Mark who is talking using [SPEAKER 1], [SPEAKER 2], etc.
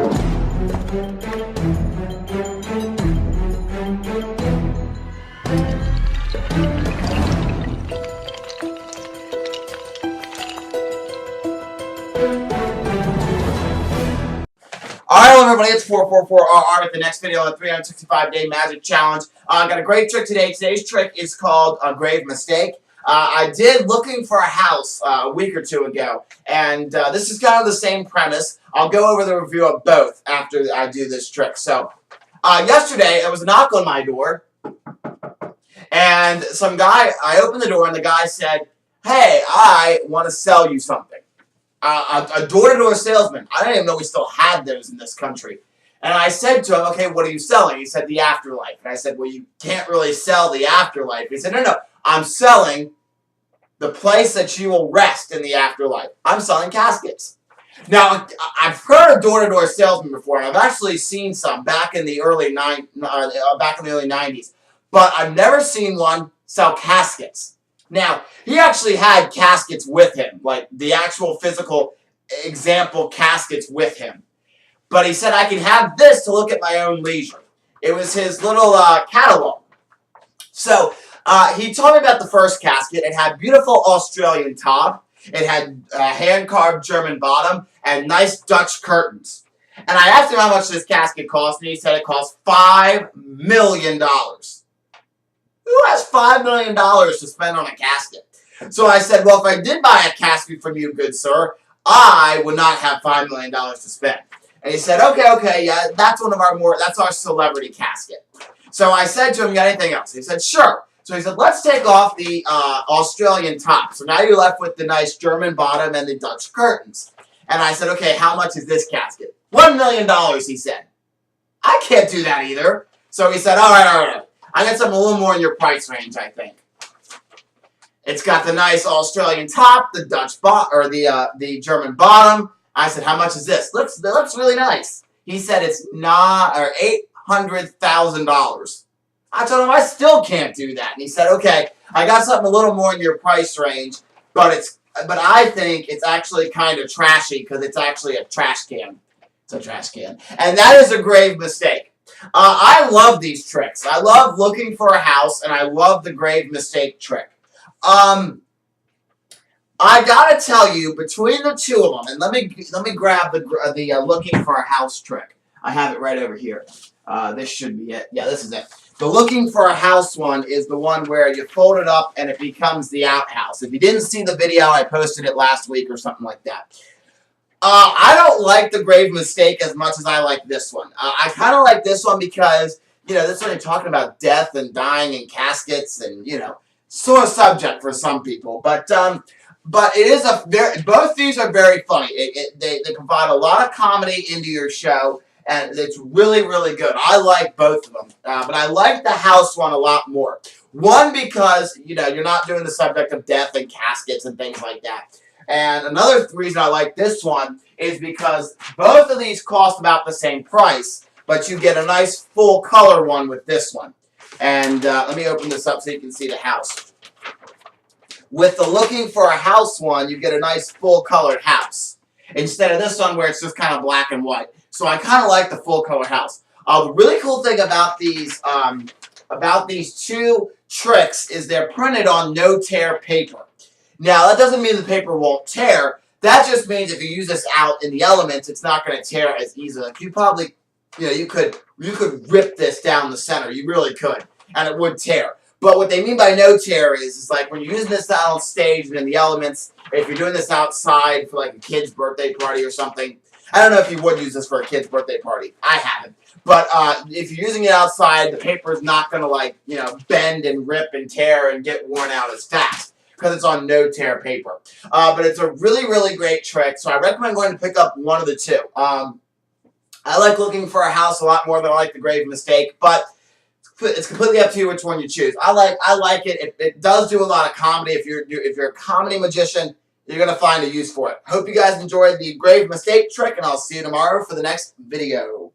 [SPEAKER 1] Alright, everybody, it's 444RR with the next video on the 365-day magic challenge. I got a great trick today. Today's trick is called a grave mistake. I did Looking for a House a week or two ago, and this is kind of the same premise. I'll go over the review of both after I do this trick. So, yesterday, there was a knock on my door, and I opened the door, and the guy said, "Hey, I want to sell you something." A door-to-door salesman. I didn't even know we still had those in this country. And I said to him, "Okay, what are you selling?" He said, "The afterlife." And I said, "Well, you can't really sell the afterlife." He said, "No, I'm selling the place that you will rest in the afterlife. I'm selling caskets." Now, I've heard of door-to-door salesmen before, and I've actually seen some back in the early 90s. But I've never seen one sell caskets. Now, he actually had caskets with him, like the actual physical example caskets with him. But he said, "I can have this to look at my own leisure." It was his little catalog. So, he told me about the first casket. It had beautiful Australian top. It had hand-carved German bottom and nice Dutch curtains. And I asked him how much this casket cost, and he said it cost $5 million. Who has $5 million to spend on a casket? So I said, "Well, if I did buy a casket from you, good sir, I would not have $5 million to spend." And he said, okay, yeah, that's our celebrity casket. So I said to him, "You got anything else?" He said, "Sure." So he said, "Let's take off the Australian top." So now you're left with the nice German bottom and the Dutch curtains. And I said, "Okay, how much is this casket?" $1 million, he said. I can't do that either. So he said, all right. I got something a little more in your price range, I think. It's got the nice Australian top, the Dutch the German bottom. I said, "How much is this?" Looks really nice. He said it's $800,000. I told him I still can't do that. And he said, "Okay, I got something a little more in your price range, but I think it's actually kind of trashy because it's actually a trash can." It's a trash can. And that is a grave mistake. I love these tricks. I love Looking for a House, and I love the grave mistake trick. I gotta tell you, between the two of them, and let me grab the Looking for a House trick. I have it right over here. This should be it. Yeah, this is it. The Looking for a House one is the one where you fold it up and it becomes the outhouse. If you didn't see the video, I posted it last week or something like that. I don't like the grave mistake as much as I like this one. I kind of like this one because, this one you're talking about death and dying and caskets and, sore subject for some people. But it is both these are very funny. They provide a lot of comedy into your show, and it's really, really good. I like both of them. But I like the house one a lot more. One, because, you're not doing the subject of death and caskets and things like that. And another reason I like this one is because both of these cost about the same price, but you get a nice full color one with this one. And let me open this up so you can see the house. With the Looking for a House one, you get a nice full colored house, instead of this one where it's just kind of black and white. So I kind of like the full color house. The really cool thing about these two tricks is they're printed on no-tear paper. Now, that doesn't mean the paper won't tear. That just means if you use this out in the elements, it's not going to tear as easily. Like you probably, you could rip this down the center. You really could, and it would tear. But what they mean by no tear is like when you're using this out on stage and in the elements, if you're doing this outside for like a kid's birthday party or something. I don't know if you would use this for a kid's birthday party. I haven't. But if you're using it outside, the paper is not going to bend and rip and tear and get worn out as fast, because it's on no-tear paper. But it's a really, really great trick, so I recommend going to pick up one of the two. I like Looking for a House a lot more than I like the grave mistake, but it's completely up to you which one you choose. I like it. It does do a lot of comedy. If you're a comedy magician, you're going to find a use for it. Hope you guys enjoyed the grave mistake trick, and I'll see you tomorrow for the next video.